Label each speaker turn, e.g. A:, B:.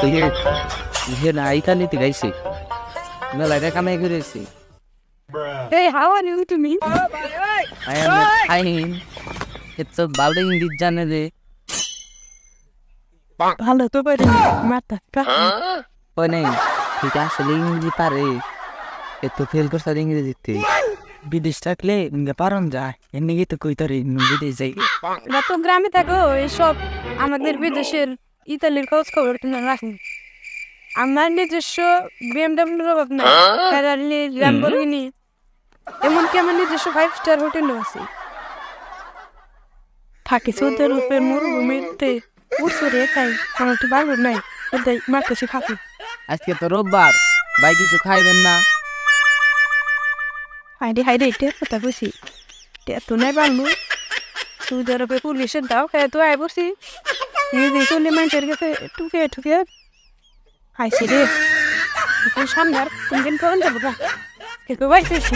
A: Here na Italy gaisi. No like that kame kuraisi.
B: Hey, how are you to me?
A: I am fine. It's a balding dijane de.
B: ভালো তো পারি মাথা
A: ও নেই ঠিক আসলে ইংরেজি পারে এত ফেল করছে ইংরেজিতে বিদেশ থাকলে পারন যায় এমনি তো কই তারি বিদেশ যাই
B: না তো গ্রামে থাকো এইসব আমাদের বিদেশের ইতালির খোঁজ খবর তুমি রাখুন আমার নিজস্ব বিএমডব্লিউর অভাব নাই ফেরারি ল্যাম্বরগিনি এমনকি আমার নিজস্ব 5 স্টার হোটেলও আছে থাকি সৌদি আরবের মরুভূমিতে উৎসরে খাই কোনো একটু বাড়বে নাই ওটাই মার্কেটে খাকি
A: আজকে তো রোববার ভাই কিছু খাইবেন না
B: হাইরে এটা কথা বসি তো নাই পারলু সৌদি আরবে পুলিশের দাও খেয়ে তো আয় বসি নিজে চলে মানুষের কাছে ঠুকে হাইছি রে সামনে আর কোনদিন করেন যাবো না কিন্তু বাইসেছি